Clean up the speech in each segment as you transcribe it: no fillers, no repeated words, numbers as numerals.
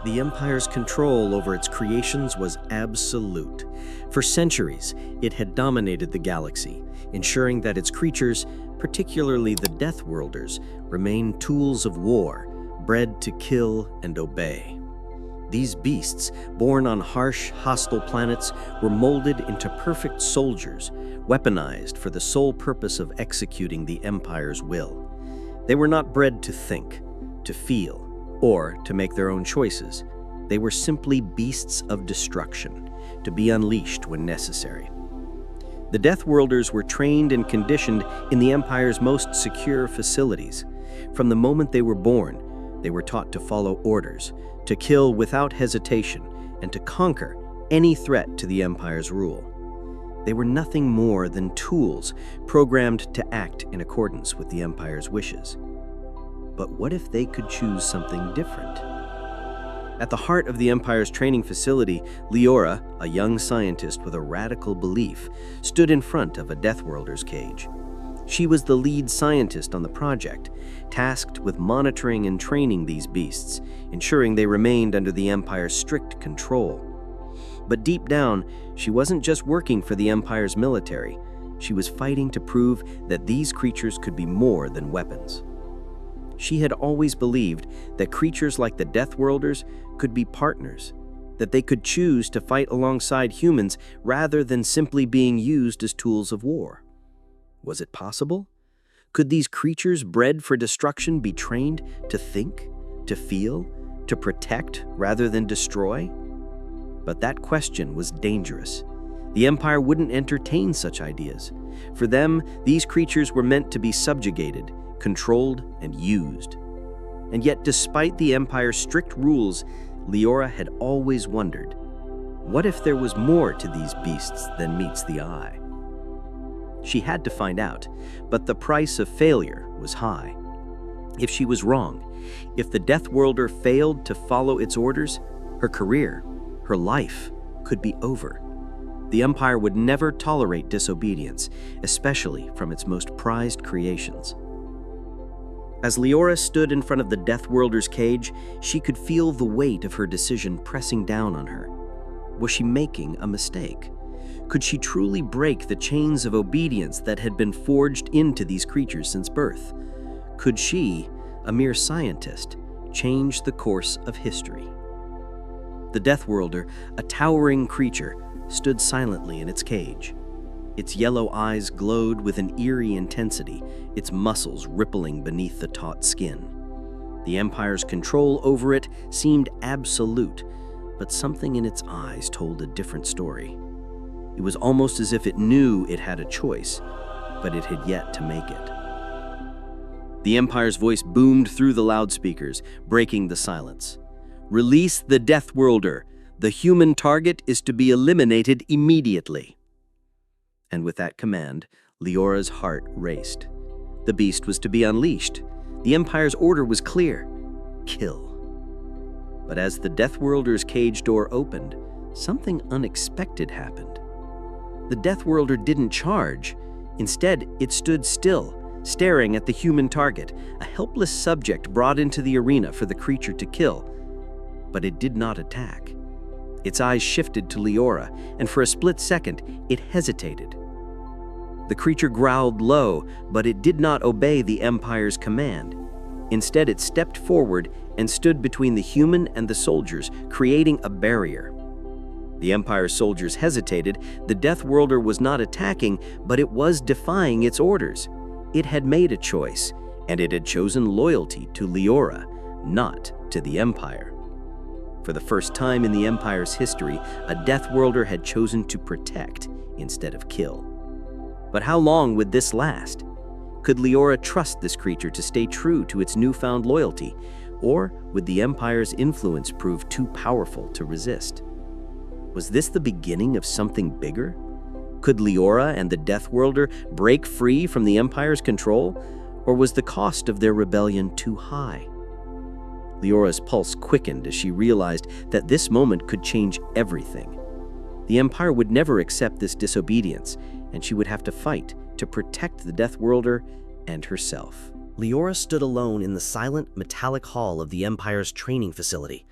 The Empire's control over its creations was absolute. For centuries, it had dominated the galaxy, ensuring that its creatures, particularly the Deathworlders, remained tools of war, bred to kill and obey. These beasts, born on harsh, hostile planets, were molded into perfect soldiers, weaponized for the sole purpose of executing the Empire's will. They were not bred to think, to feel, or to make their own choices. They were simply beasts of destruction, to be unleashed when necessary. The Deathworlders were trained and conditioned in the Empire's most secure facilities. From the moment they were born, they were taught to follow orders, to kill without hesitation, and to conquer any threat to the Empire's rule. They were nothing more than tools programmed to act in accordance with the Empire's wishes. But what if they could choose something different? At the heart of the Empire's training facility, Liora, a young scientist with a radical belief, stood in front of a Deathworlder's cage. She was the lead scientist on the project, tasked with monitoring and training these beasts, ensuring they remained under the Empire's strict control. But deep down, she wasn't just working for the Empire's military. She was fighting to prove that these creatures could be more than weapons. She had always believed that creatures like the Deathworlders could be partners, that they could choose to fight alongside humans rather than simply being used as tools of war. Was it possible? Could these creatures bred for destruction be trained to think, to feel, to protect rather than destroy? But that question was dangerous. The Empire wouldn't entertain such ideas. For them, these creatures were meant to be subjugated, controlled, and used. And yet, despite the Empire's strict rules, Liora had always wondered, what if there was more to these beasts than meets the eye? She had to find out, but the price of failure was high. If she was wrong, if the Deathworlder failed to follow its orders, her career, her life, could be over. The Empire would never tolerate disobedience, especially from its most prized creations. As Liora stood in front of the Deathworlder's cage, she could feel the weight of her decision pressing down on her. Was she making a mistake? Could she truly break the chains of obedience that had been forged into these creatures since birth? Could she, a mere scientist, change the course of history? The Deathworlder, a towering creature, stood silently in its cage. Its yellow eyes glowed with an eerie intensity, its muscles rippling beneath the taut skin. The Empire's control over it seemed absolute, but something in its eyes told a different story. It was almost as if it knew it had a choice, but it had yet to make it. The Empire's voice boomed through the loudspeakers, breaking the silence. "Release the Deathworlder. The human target is to be eliminated immediately." And with that command, Liora's heart raced. The beast was to be unleashed. The Empire's order was clear: kill. But as the Deathworlder's cage door opened, something unexpected happened. The Deathworlder didn't charge. Instead, it stood still, staring at the human target, a helpless subject brought into the arena for the creature to kill. But it did not attack. Its eyes shifted to Liora, and for a split second, it hesitated. The creature growled low, but it did not obey the Empire's command. Instead, it stepped forward and stood between the human and the soldiers, creating a barrier. The Empire's soldiers hesitated. The Deathworlder was not attacking, but it was defying its orders. It had made a choice, and it had chosen loyalty to Liora, not to the Empire. For the first time in the Empire's history, a Deathworlder had chosen to protect instead of kill. But how long would this last? Could Liora trust this creature to stay true to its newfound loyalty, or would the Empire's influence prove too powerful to resist? Was this the beginning of something bigger? Could Liora and the Deathworlder break free from the Empire's control, or was the cost of their rebellion too high? Liora's pulse quickened as she realized that this moment could change everything. The Empire would never accept this disobedience, and she would have to fight to protect the Deathworlder and herself. Liora stood alone in the silent, metallic hall of the Empire's training facility.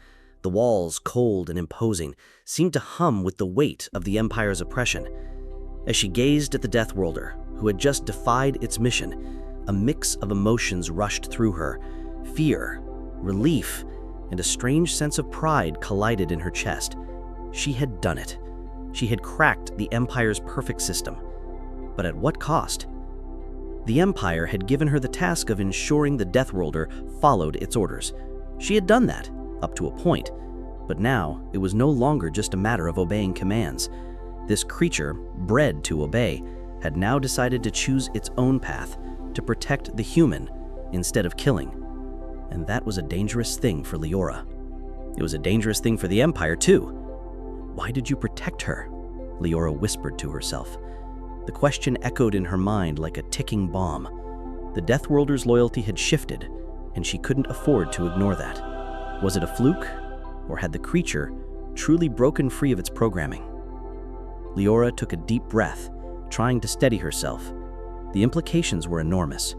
The walls, cold and imposing, seemed to hum with the weight of the Empire's oppression. As she gazed at the Deathworlder, who had just defied its mission, a mix of emotions rushed through her. Fear, relief, and a strange sense of pride collided in her chest. She had done it. She had cracked the Empire's perfect system. But at what cost? The Empire had given her the task of ensuring the Deathworlder followed its orders. She had done that, up to a point. But now, it was no longer just a matter of obeying commands. This creature, bred to obey, had now decided to choose its own path, to protect the human instead of killing. And that was a dangerous thing for Liora. It was a dangerous thing for the Empire, too. Why did you protect her? Liora whispered to herself. The question echoed in her mind like a ticking bomb. The Deathworlder's loyalty had shifted, and she couldn't afford to ignore that. Was it a fluke, or had the creature truly broken free of its programming? Liora took a deep breath, trying to steady herself. The implications were enormous.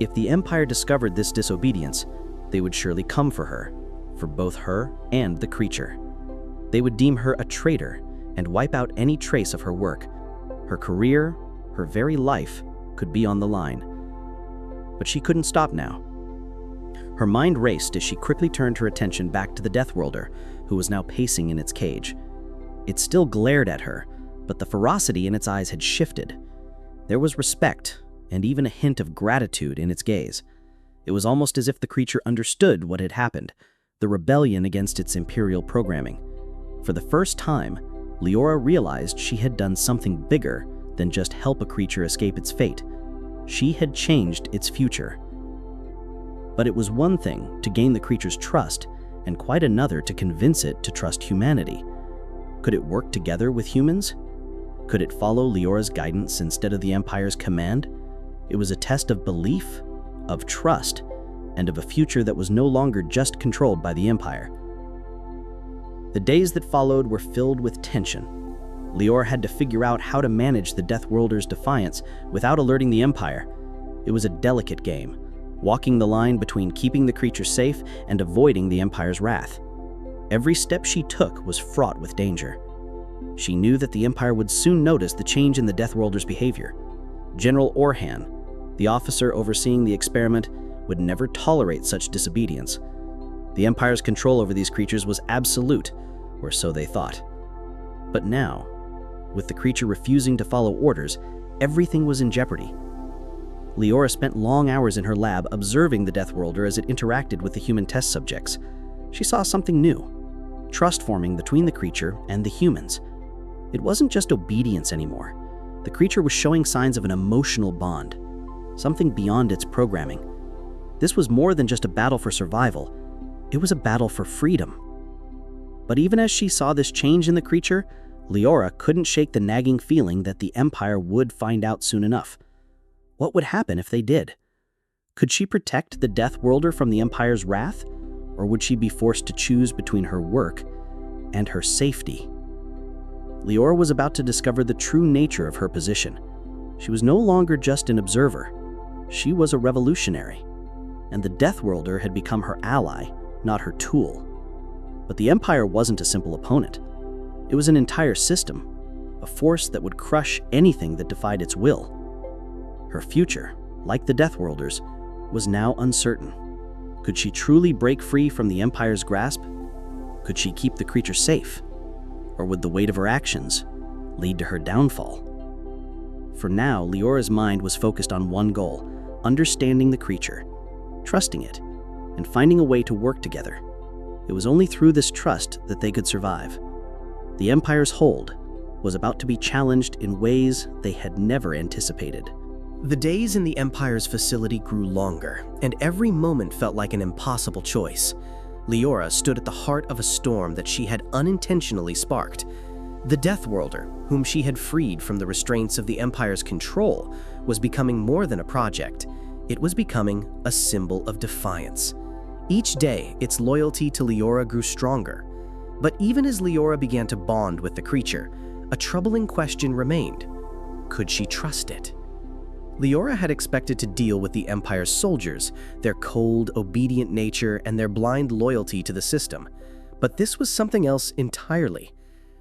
If the Empire discovered this disobedience, they would surely come for her, for both her and the creature. They would deem her a traitor and wipe out any trace of her work. Her career, her very life, could be on the line. But she couldn't stop now. Her mind raced as she quickly turned her attention back to the Deathworlder, who was now pacing in its cage. It still glared at her, but the ferocity in its eyes had shifted. There was respect, and even a hint of gratitude in its gaze. It was almost as if the creature understood what had happened, the rebellion against its imperial programming. For the first time, Liora realized she had done something bigger than just help a creature escape its fate. She had changed its future. But it was one thing to gain the creature's trust, and quite another to convince it to trust humanity. Could it work together with humans? Could it follow Liora's guidance instead of the Empire's command? It was a test of belief, of trust, and of a future that was no longer just controlled by the Empire. The days that followed were filled with tension. Liora had to figure out how to manage the Deathworlder's defiance without alerting the Empire. It was a delicate game, walking the line between keeping the creature safe and avoiding the Empire's wrath. Every step she took was fraught with danger. She knew that the Empire would soon notice the change in the Deathworlder's behavior. General Orhan, the officer overseeing the experiment, would never tolerate such disobedience. The Empire's control over these creatures was absolute, or so they thought. But now, with the creature refusing to follow orders, everything was in jeopardy. Liora spent long hours in her lab observing the Deathworlder as it interacted with the human test subjects. She saw something new, trust forming between the creature and the humans. It wasn't just obedience anymore. The creature was showing signs of an emotional bond, something beyond its programming. This was more than just a battle for survival. It was a battle for freedom. But even as she saw this change in the creature, Liora couldn't shake the nagging feeling that the Empire would find out soon enough. What would happen if they did? Could she protect the Deathworlder from the Empire's wrath? Or would she be forced to choose between her work and her safety? Liora was about to discover the true nature of her position. She was no longer just an observer. She was a revolutionary. And the Deathworlder had become her ally, not her tool. But the Empire wasn't a simple opponent. It was an entire system, a force that would crush anything that defied its will. Her future, like the Deathworlders, was now uncertain. Could she truly break free from the Empire's grasp? Could she keep the creature safe? Or would the weight of her actions lead to her downfall? For now, Liora's mind was focused on one goal: understanding the creature, trusting it, and finding a way to work together. It was only through this trust that they could survive. The Empire's hold was about to be challenged in ways they had never anticipated. The days in the Empire's facility grew longer, and every moment felt like an impossible choice. Liora stood at the heart of a storm that she had unintentionally sparked. The Deathworlder, whom she had freed from the restraints of the Empire's control, was becoming more than a project. It was becoming a symbol of defiance. Each day, its loyalty to Liora grew stronger. But even as Liora began to bond with the creature, a troubling question remained. Could she trust it? Liora had expected to deal with the Empire's soldiers, their cold, obedient nature, and their blind loyalty to the system. But this was something else entirely.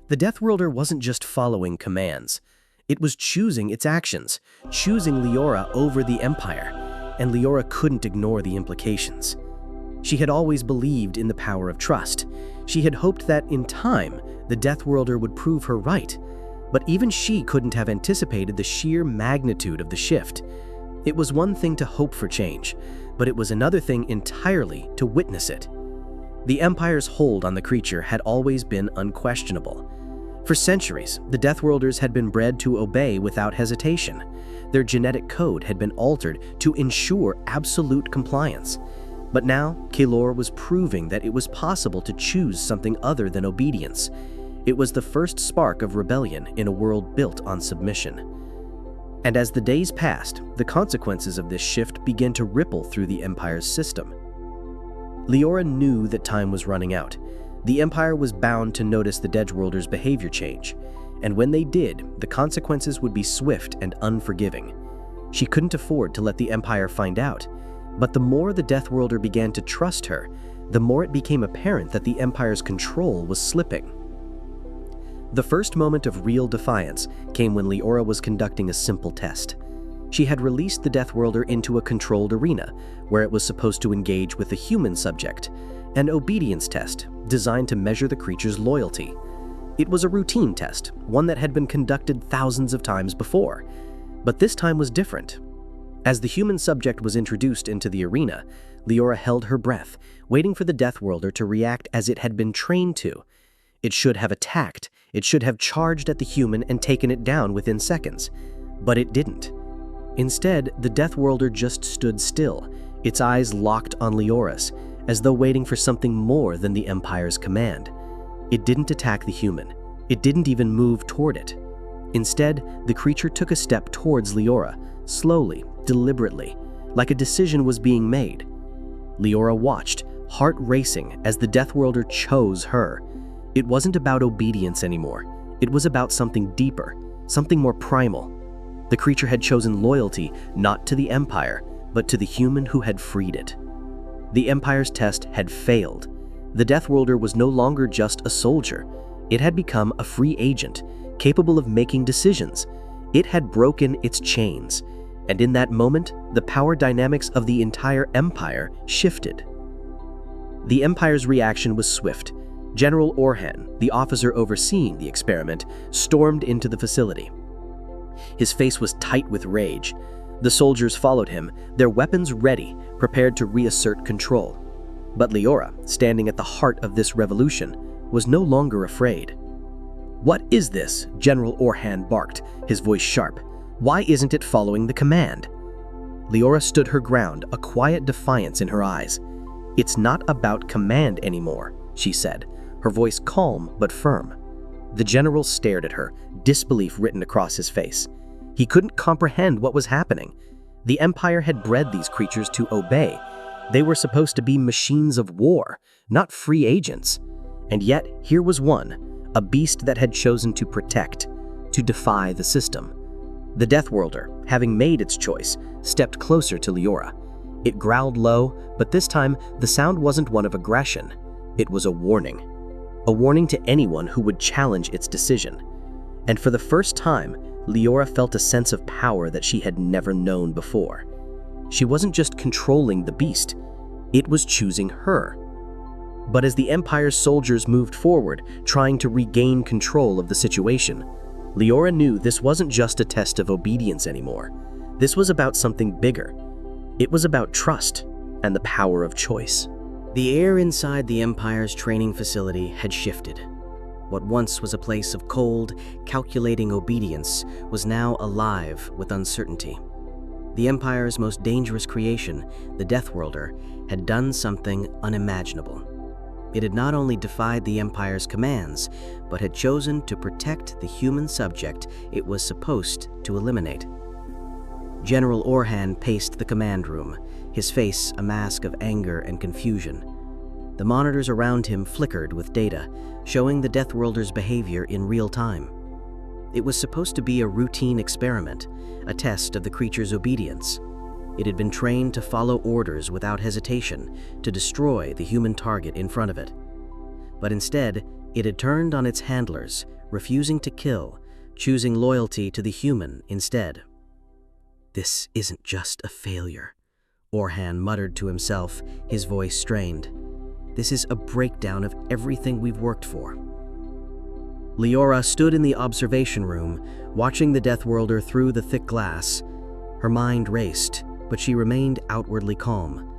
The Deathworlder wasn't just following commands. It was choosing its actions, choosing Liora over the Empire, and Liora couldn't ignore the implications. She had always believed in the power of trust. She had hoped that, in time, the Deathworlder would prove her right. But even she couldn't have anticipated the sheer magnitude of the shift. It was one thing to hope for change, but it was another thing entirely to witness it. The Empire's hold on the creature had always been unquestionable. For centuries, the Deathworlders had been bred to obey without hesitation. Their genetic code had been altered to ensure absolute compliance. But now, Liora was proving that it was possible to choose something other than obedience. It was the first spark of rebellion in a world built on submission. And as the days passed, the consequences of this shift began to ripple through the Empire's system. Liora knew that time was running out. The Empire was bound to notice the Deathworlders' behavior change, and when they did, the consequences would be swift and unforgiving. She couldn't afford to let the Empire find out, but the more the Deathworlder began to trust her, the more it became apparent that the Empire's control was slipping. The first moment of real defiance came when Liora was conducting a simple test. She had released the Deathworlder into a controlled arena, where it was supposed to engage with a human subject, an obedience test designed to measure the creature's loyalty. It was a routine test, one that had been conducted thousands of times before, but this time was different. As the human subject was introduced into the arena, Liora held her breath, waiting for the Deathworlder to react as it had been trained to. It should have attacked, it should have charged at the human and taken it down within seconds, but it didn't. Instead, the Deathworlder just stood still, its eyes locked on Liora's, as though waiting for something more than the Empire's command. It didn't attack the human. It didn't even move toward it. Instead, the creature took a step towards Liora, slowly, deliberately, like a decision was being made. Liora watched, heart racing, as the Deathworlder chose her. It wasn't about obedience anymore. It was about something deeper, something more primal. The creature had chosen loyalty not to the Empire, but to the human who had freed it. The Empire's test had failed. The Deathworlder was no longer just a soldier. It had become a free agent, capable of making decisions. It had broken its chains, and in that moment, the power dynamics of the entire Empire shifted. The Empire's reaction was swift. General Orhan, the officer overseeing the experiment, stormed into the facility. His face was tight with rage. The soldiers followed him, their weapons ready, prepared to reassert control. But Liora, standing at the heart of this revolution, was no longer afraid. "What is this?" General Orhan barked, his voice sharp. "Why isn't it following the command?" Liora stood her ground, a quiet defiance in her eyes. "It's not about command anymore," she said, her voice calm but firm. The general stared at her, disbelief written across his face. He couldn't comprehend what was happening. The Empire had bred these creatures to obey. They were supposed to be machines of war, not free agents. And yet, here was one, a beast that had chosen to protect, to defy the system. The Deathworlder, having made its choice, stepped closer to Liora. It growled low, but this time, the sound wasn't one of aggression. It was a warning. A warning to anyone who would challenge its decision. And for the first time, Liora felt a sense of power that she had never known before. She wasn't just controlling the beast, it was choosing her. But as the Empire's soldiers moved forward, trying to regain control of the situation, Liora knew this wasn't just a test of obedience anymore. This was about something bigger. It was about trust and the power of choice. The air inside the Empire's training facility had shifted. What once was a place of cold, calculating obedience was now alive with uncertainty. The Empire's most dangerous creation, the Deathworlder, had done something unimaginable. It had not only defied the Empire's commands, but had chosen to protect the human subject it was supposed to eliminate. General Orhan paced the command room, his face a mask of anger and confusion. The monitors around him flickered with data, showing the Deathworlder's behavior in real time. It was supposed to be a routine experiment, a test of the creature's obedience. It had been trained to follow orders without hesitation, to destroy the human target in front of it. But instead, it had turned on its handlers, refusing to kill, choosing loyalty to the human instead. "This isn't just a failure," Orhan muttered to himself, his voice strained. "This is a breakdown of everything we've worked for." Liora stood in the observation room, watching the Deathworlder through the thick glass. Her mind raced, but she remained outwardly calm.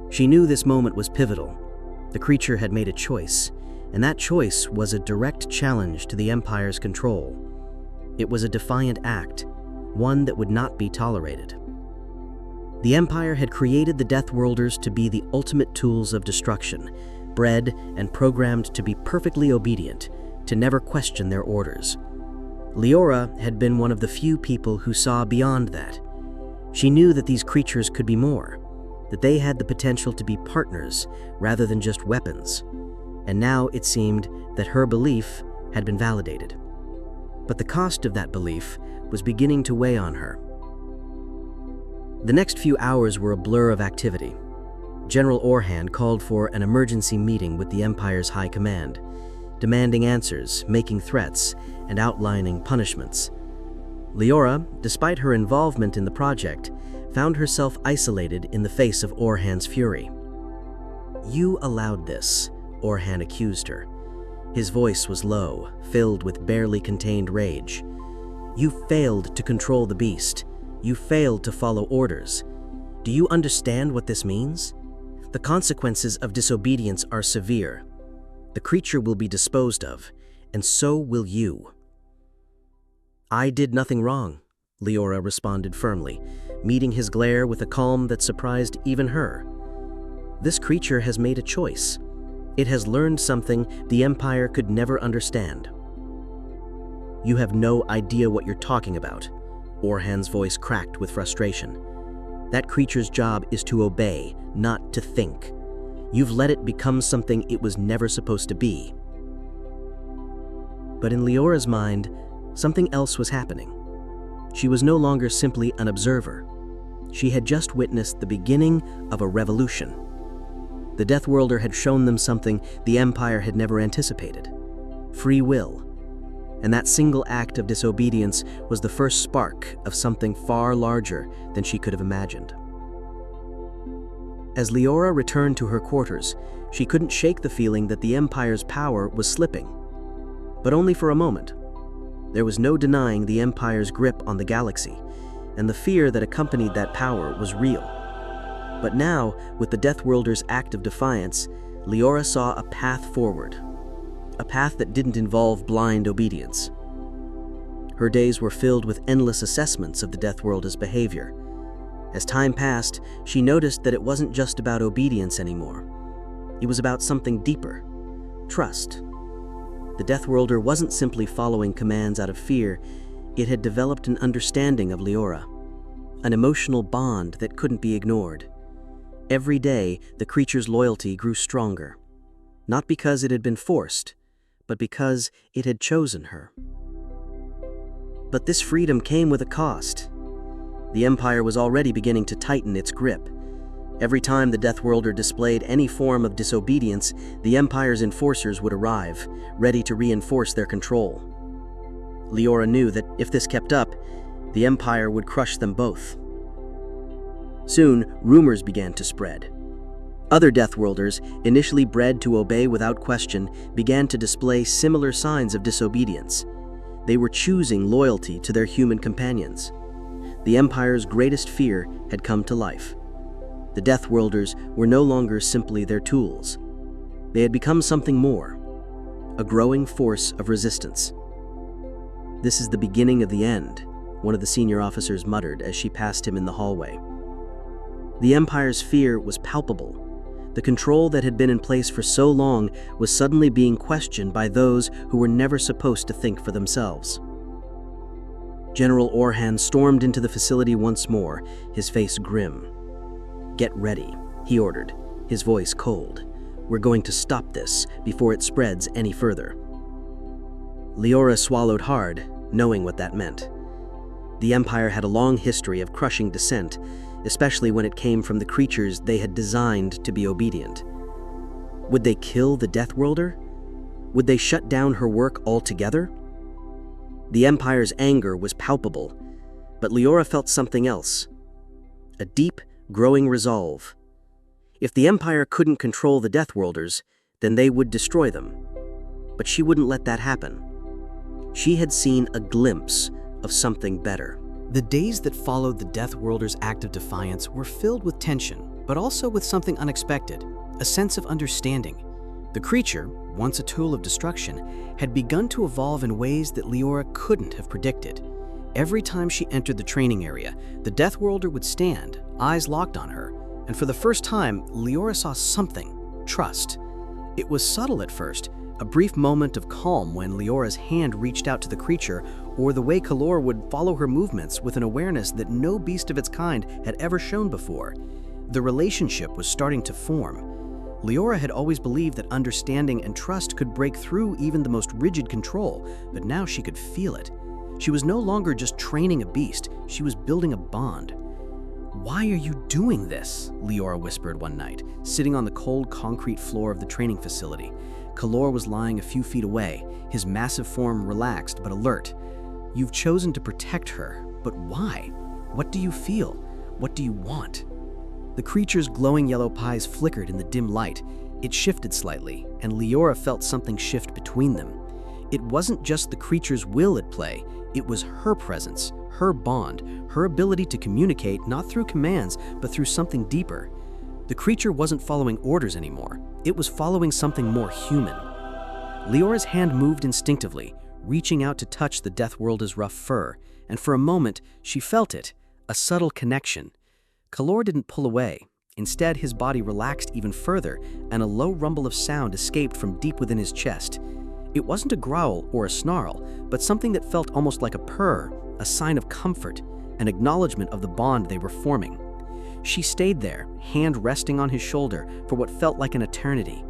She knew this moment was pivotal. The creature had made a choice, and that choice was a direct challenge to the Empire's control. It was a defiant act, one that would not be tolerated. The Empire had created the Deathworlders to be the ultimate tools of destruction, bred and programmed to be perfectly obedient, to never question their orders. Liora had been one of the few people who saw beyond that. She knew that these creatures could be more, that they had the potential to be partners rather than just weapons. And now it seemed that her belief had been validated. But the cost of that belief was beginning to weigh on her. The next few hours were a blur of activity. General Orhan called for an emergency meeting with the Empire's high command, demanding answers, making threats, and outlining punishments. Liora, despite her involvement in the project, found herself isolated in the face of Orhan's fury. "You allowed this," Orhan accused her. His voice was low, filled with barely contained rage. "You failed to control the beast. You failed to follow orders. Do you understand what this means? The consequences of disobedience are severe. The creature will be disposed of, and so will you." "I did nothing wrong," Liora responded firmly, meeting his glare with a calm that surprised even her. "This creature has made a choice. It has learned something the Empire could never understand." "You have no idea what you're talking about," Orhan's voice cracked with frustration. "That creature's job is to obey, not to think. You've let it become something it was never supposed to be." But in Liora's mind, something else was happening. She was no longer simply an observer. She had just witnessed the beginning of a revolution. The Deathworlder had shown them something the Empire had never anticipated: free will. And that single act of disobedience was the first spark of something far larger than she could have imagined. As Liora returned to her quarters, she couldn't shake the feeling that the Empire's power was slipping. But only for a moment. There was no denying the Empire's grip on the galaxy, and the fear that accompanied that power was real. But now, with the Deathworlder's act of defiance, Liora saw a path forward. A path that didn't involve blind obedience. Her days were filled with endless assessments of the Deathworlder's behavior. As time passed, she noticed that it wasn't just about obedience anymore. It was about something deeper: trust. The Deathworlder wasn't simply following commands out of fear. It had developed an understanding of Liora, an emotional bond that couldn't be ignored. Every day, the creature's loyalty grew stronger, not because it had been forced, but because it had chosen her. But this freedom came with a cost. The Empire was already beginning to tighten its grip. Every time the Deathworlder displayed any form of disobedience, the Empire's enforcers would arrive, ready to reinforce their control. Liora knew that if this kept up, the Empire would crush them both. Soon, rumors began to spread. Other Deathworlders, initially bred to obey without question, began to display similar signs of disobedience. They were choosing loyalty to their human companions. The Empire's greatest fear had come to life. The Deathworlders were no longer simply their tools. They had become something more, a growing force of resistance. "This is the beginning of the end," one of the senior officers muttered as she passed him in the hallway. The Empire's fear was palpable. The control that had been in place for so long was suddenly being questioned by those who were never supposed to think for themselves. General Orhan stormed into the facility once more, his face grim. "Get ready," he ordered, his voice cold. "We're going to stop this before it spreads any further." Liora swallowed hard, knowing what that meant. The Empire had a long history of crushing dissent, especially when it came from the creatures they had designed to be obedient. Would they kill the Deathworlder, Would they shut down her work altogether? The Empire's anger was palpable, but Liora felt something else. A deep, growing resolve. If the Empire couldn't control the Deathworlders, then they would destroy them. But she wouldn't let that happen. She had seen a glimpse of something better. The days that followed the Deathworlders' act of defiance were filled with tension, but also with something unexpected, a sense of understanding. The creature, once a tool of destruction, had begun to evolve in ways that Liora couldn't have predicted. Every time she entered the training area, the Deathworlder would stand, eyes locked on her, and for the first time, Liora saw something: trust. It was subtle at first, a brief moment of calm when Liora's hand reached out to the creature, or the way Kalor would follow her movements with an awareness that no beast of its kind had ever shown before. The relationship was starting to form. Liora had always believed that understanding and trust could break through even the most rigid control, but now she could feel it. She was no longer just training a beast, she was building a bond. "Why are you doing this?" Liora whispered one night, sitting on the cold concrete floor of the training facility. Kalor was lying a few feet away, his massive form relaxed but alert. "You've chosen to protect her, but why? What do you feel? What do you want?" The creature's glowing yellow eyes flickered in the dim light. It shifted slightly, and Liora felt something shift between them. It wasn't just the creature's will at play, it was her presence, her bond, her ability to communicate not through commands, but through something deeper. The creature wasn't following orders anymore, it was following something more human. Liora's hand moved instinctively, reaching out to touch the Deathworlder's rough fur, and for a moment she felt it, a subtle connection. Kalor didn't pull away. Instead, his body relaxed even further, and a low rumble of sound escaped from deep within his chest. It wasn't a growl or a snarl, but something that felt almost like a purr, a sign of comfort, an acknowledgement of the bond they were forming. She stayed there, hand resting on his shoulder, for what felt like an eternity.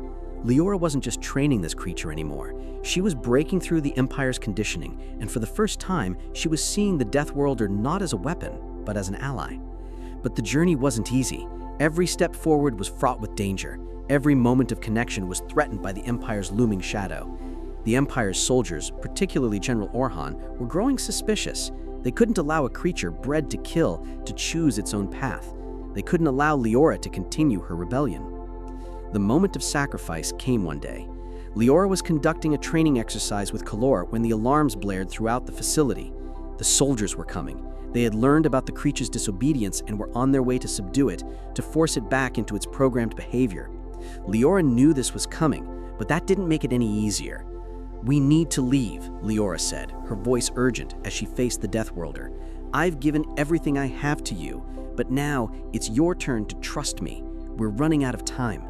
Liora wasn't just training this creature anymore. She was breaking through the Empire's conditioning, and for the first time, she was seeing the Deathworlder not as a weapon, but as an ally. But the journey wasn't easy. Every step forward was fraught with danger. Every moment of connection was threatened by the Empire's looming shadow. The Empire's soldiers, particularly General Orhan, were growing suspicious. They couldn't allow a creature bred to kill to choose its own path. They couldn't allow Liora to continue her rebellion. The moment of sacrifice came one day. Liora was conducting a training exercise with Kalor when the alarms blared throughout the facility. The soldiers were coming. They had learned about the creature's disobedience and were on their way to subdue it, to force it back into its programmed behavior. Liora knew this was coming, but that didn't make it any easier. "We need to leave," Liora said, her voice urgent as she faced the Deathworlder. "I've given everything I have to you, but now it's your turn to trust me. We're running out of time."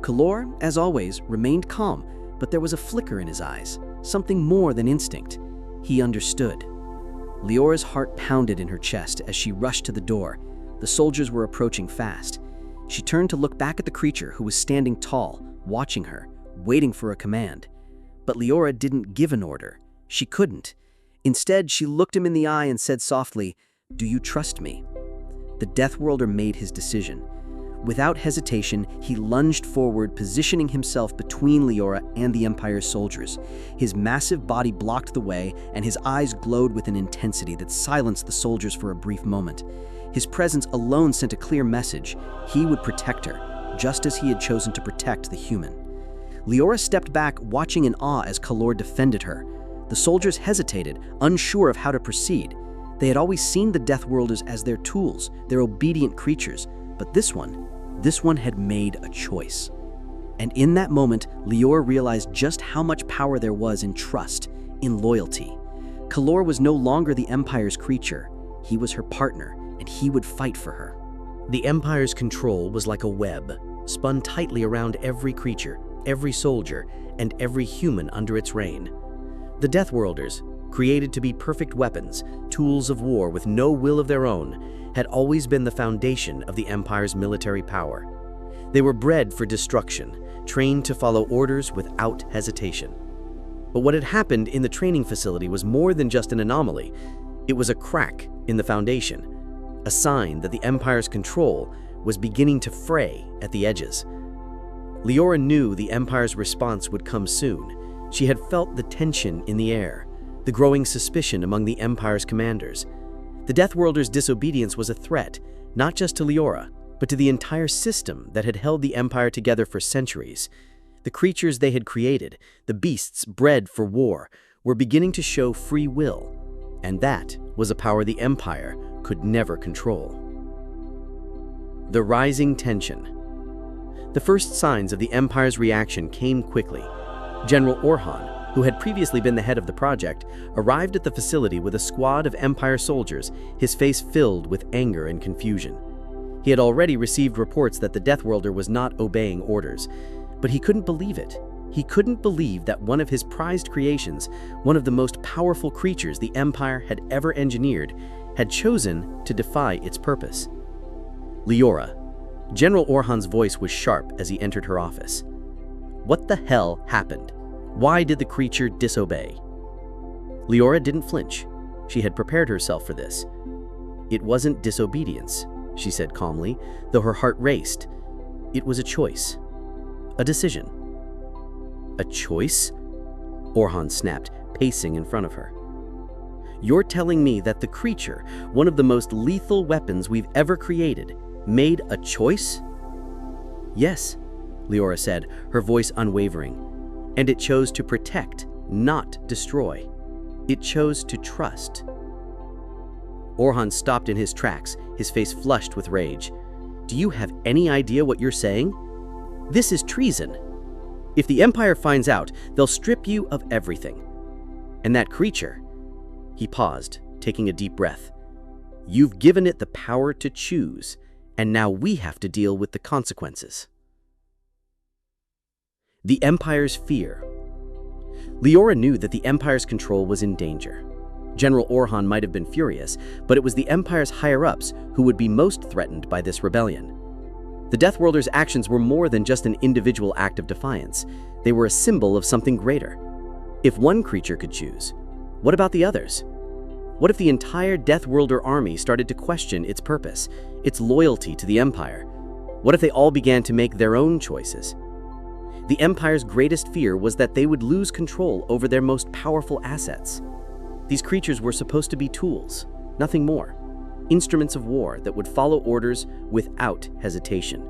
Kalor, as always, remained calm, but there was a flicker in his eyes, something more than instinct. He understood. Liora's heart pounded in her chest as she rushed to the door. The soldiers were approaching fast. She turned to look back at the creature who was standing tall, watching her, waiting for a command. But Liora didn't give an order. She couldn't. Instead, she looked him in the eye and said softly, "Do you trust me?" The Deathworlder made his decision. Without hesitation, he lunged forward, positioning himself between Liora and the Empire's soldiers. His massive body blocked the way, and his eyes glowed with an intensity that silenced the soldiers for a brief moment. His presence alone sent a clear message. He would protect her, just as he had chosen to protect the human. Liora stepped back, watching in awe as Kalor defended her. The soldiers hesitated, unsure of how to proceed. They had always seen the Deathworlders as their tools, their obedient creatures, but this one had made a choice. And in that moment, Liora realized just how much power there was in trust, in loyalty. Kalor was no longer the Empire's creature. He was her partner, and he would fight for her. The Empire's control was like a web, spun tightly around every creature, every soldier, and every human under its reign. The Deathworlders, created to be perfect weapons, tools of war with no will of their own, had always been the foundation of the Empire's military power. They were bred for destruction, trained to follow orders without hesitation. But what had happened in the training facility was more than just an anomaly. It was a crack in the foundation, a sign that the Empire's control was beginning to fray at the edges. Liora knew the Empire's response would come soon. She had felt the tension in the air, the growing suspicion among the Empire's commanders. The Deathworlders' disobedience was a threat, not just to Liora, but to the entire system that had held the Empire together for centuries. The creatures they had created, the beasts bred for war, were beginning to show free will, and that was a power the Empire could never control. The rising tension. The first signs of the Empire's reaction came quickly. General Orhan, who had previously been the head of the project, arrived at the facility with a squad of Empire soldiers, his face filled with anger and confusion. He had already received reports that the Deathworlder was not obeying orders, but he couldn't believe it. He couldn't believe that one of his prized creations, one of the most powerful creatures the Empire had ever engineered, had chosen to defy its purpose. Liora. General Orhan's voice was sharp as he entered her office. What the hell happened? Why did the creature disobey? Liora didn't flinch. She had prepared herself for this. It wasn't disobedience, she said calmly, though her heart raced. It was a choice. A decision. A choice? Orhan snapped, pacing in front of her. You're telling me that the creature, one of the most lethal weapons we've ever created, made a choice? Yes, Liora said, her voice unwavering. And it chose to protect, not destroy. It chose to trust. Orhan stopped in his tracks, his face flushed with rage. Do you have any idea what you're saying? This is treason. If the Empire finds out, they'll strip you of everything. And that creature, he paused, taking a deep breath. You've given it the power to choose, and now we have to deal with the consequences. The Empire's fear. Liora knew that the Empire's control was in danger. General Orhan might have been furious, but it was the Empire's higher-ups who would be most threatened by this rebellion. The Deathworlders' actions were more than just an individual act of defiance. They were a symbol of something greater. If one creature could choose, what about the others? What if the entire Deathworlder army started to question its purpose, its loyalty to the Empire? What if they all began to make their own choices? The Empire's greatest fear was that they would lose control over their most powerful assets. These creatures were supposed to be tools, nothing more. Instruments of war that would follow orders without hesitation.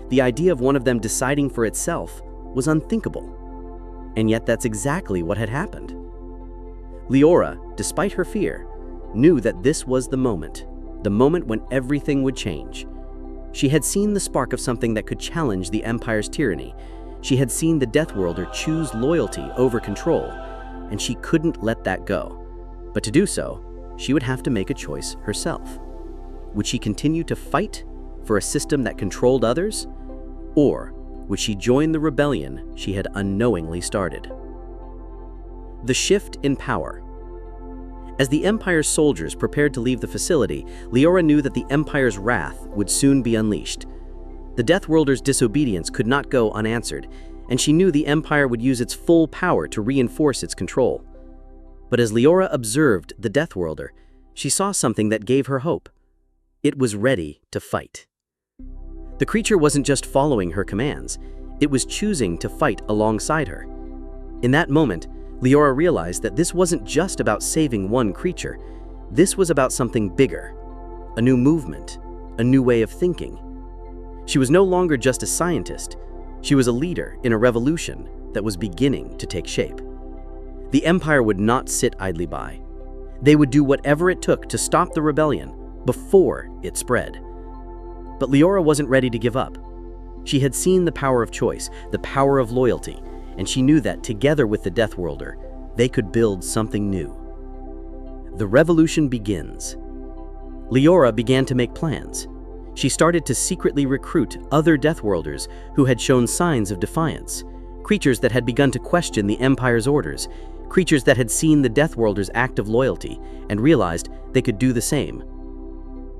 The idea of one of them deciding for itself was unthinkable. And yet that's exactly what had happened. Liora, despite her fear, knew that this was the moment when everything would change. She had seen the spark of something that could challenge the Empire's tyranny. She had seen the Deathworlder choose loyalty over control, and she couldn't let that go. But to do so, she would have to make a choice herself. Would she continue to fight for a system that controlled others? Or would she join the rebellion she had unknowingly started? The shift in power. As the Empire's soldiers prepared to leave the facility, Liora knew that the Empire's wrath would soon be unleashed. The Deathworlders' disobedience could not go unanswered, and she knew the Empire would use its full power to reinforce its control. But as Liora observed the Deathworlder, she saw something that gave her hope. It was ready to fight. The creature wasn't just following her commands, it was choosing to fight alongside her. In that moment, Liora realized that this wasn't just about saving one creature. This was about something bigger, a new movement, a new way of thinking. She was no longer just a scientist. She was a leader in a revolution that was beginning to take shape. The Empire would not sit idly by. They would do whatever it took to stop the rebellion before it spread. But Liora wasn't ready to give up. She had seen the power of choice, the power of loyalty, and she knew that together with the Deathworlder, they could build something new. The revolution begins. Liora began to make plans. She started to secretly recruit other Deathworlders who had shown signs of defiance, creatures that had begun to question the Empire's orders, creatures that had seen the Deathworlders' act of loyalty and realized they could do the same.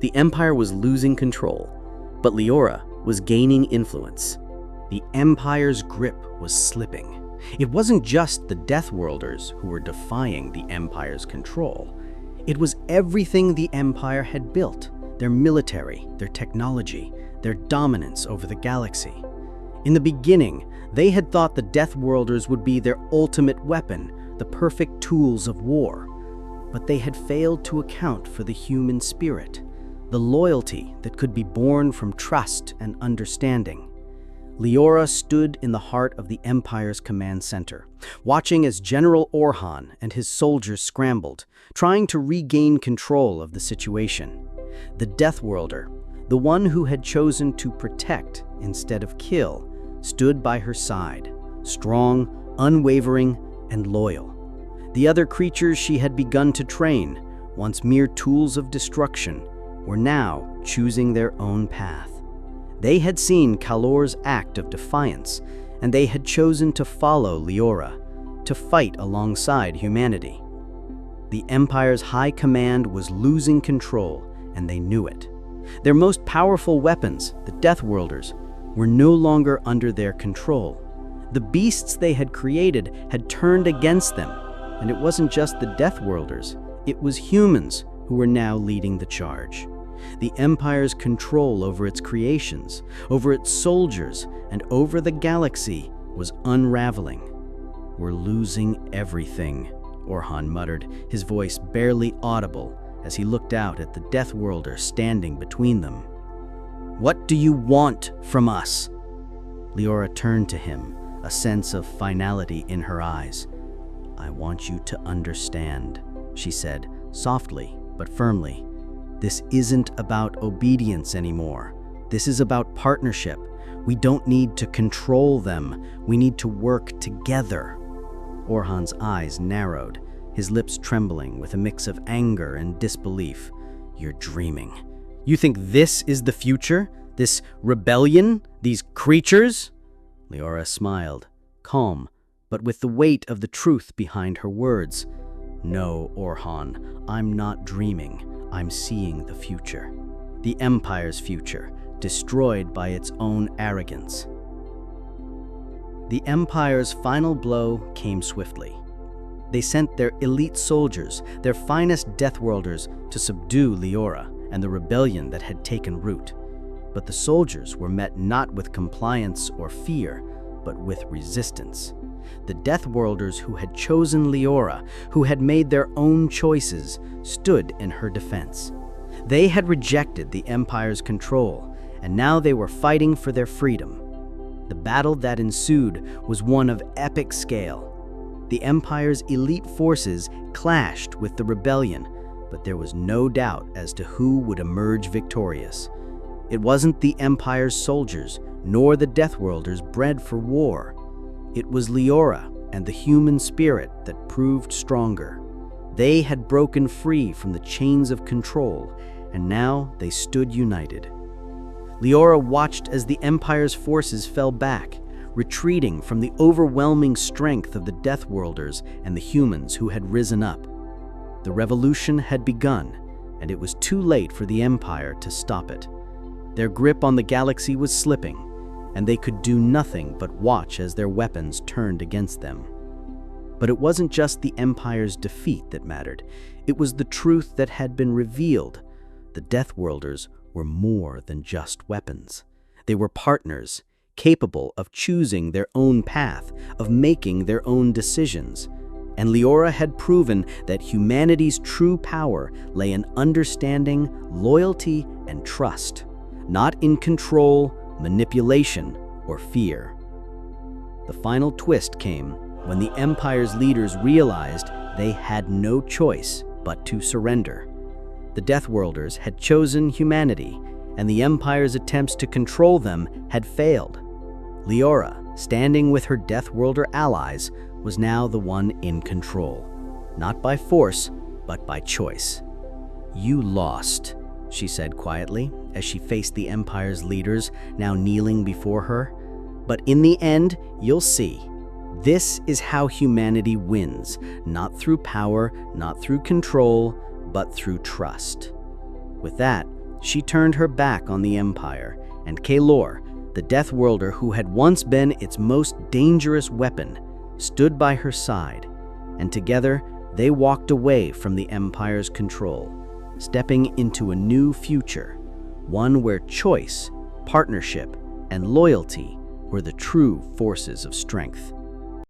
The Empire was losing control, but Liora was gaining influence. The Empire's grip was slipping. It wasn't just the Deathworlders who were defying the Empire's control. It was everything the Empire had built, their military, their technology, their dominance over the galaxy. In the beginning, they had thought the Deathworlders would be their ultimate weapon, the perfect tools of war. But they had failed to account for the human spirit, the loyalty that could be born from trust and understanding. Liora stood in the heart of the Empire's command center, watching as General Orhan and his soldiers scrambled, trying to regain control of the situation. The Deathworlder, the one who had chosen to protect instead of kill, stood by her side, strong, unwavering, and loyal. The other creatures she had begun to train, once mere tools of destruction, were now choosing their own path. They had seen Kalor's act of defiance, and they had chosen to follow Liora, to fight alongside humanity. The Empire's high command was losing control, and they knew it. Their most powerful weapons, the Deathworlders, were no longer under their control. The beasts they had created had turned against them, and it wasn't just the Deathworlders, it was humans who were now leading the charge. The Empire's control over its creations, over its soldiers, and over the galaxy was unraveling. "We're losing everything," Orhan muttered, his voice barely audible as he looked out at the Deathworlder standing between them. "What do you want from us?" Liora turned to him, a sense of finality in her eyes. "I want you to understand," she said, softly but firmly. "This isn't about obedience anymore. This is about partnership. We don't need to control them. We need to work together." Orhan's eyes narrowed, his lips trembling with a mix of anger and disbelief. "You're dreaming. You think this is the future? This rebellion? These creatures?" Liora smiled, calm, but with the weight of the truth behind her words. "No, Orhan, I'm not dreaming. I'm seeing the future. The Empire's future, destroyed by its own arrogance." The Empire's final blow came swiftly. They sent their elite soldiers, their finest Deathworlders, to subdue Liora and the rebellion that had taken root. But the soldiers were met not with compliance or fear, but with resistance. The Deathworlders who had chosen Liora, who had made their own choices, stood in her defense. They had rejected the Empire's control, and now they were fighting for their freedom. The battle that ensued was one of epic scale. The Empire's elite forces clashed with the rebellion, but there was no doubt as to who would emerge victorious. It wasn't the Empire's soldiers, nor the Deathworlders bred for war. It was Liora and the human spirit that proved stronger. They had broken free from the chains of control, and now they stood united. Liora watched as the Empire's forces fell back, retreating from the overwhelming strength of the Deathworlders and the humans who had risen up. The revolution had begun, and it was too late for the Empire to stop it. Their grip on the galaxy was slipping, and they could do nothing but watch as their weapons turned against them. But it wasn't just the Empire's defeat that mattered. It was the truth that had been revealed. The Deathworlders were more than just weapons. They were partners, capable of choosing their own path, of making their own decisions. And Liora had proven that humanity's true power lay in understanding, loyalty, and trust, not in control, manipulation, or fear. The final twist came when the Empire's leaders realized they had no choice but to surrender. The Deathworlders had chosen humanity, and the Empire's attempts to control them had failed. Liora, standing with her Deathworlder allies, was now the one in control, not by force, but by choice. "You lost," she said quietly as she faced the Empire's leaders now kneeling before her. "But in the end, you'll see. This is how humanity wins, not through power, not through control, but through trust." With that, she turned her back on the Empire, and Kalor, the Deathworlder who had once been its most dangerous weapon, stood by her side, and together they walked away from the Empire's control, stepping into a new future, one where choice, partnership, and loyalty were the true forces of strength.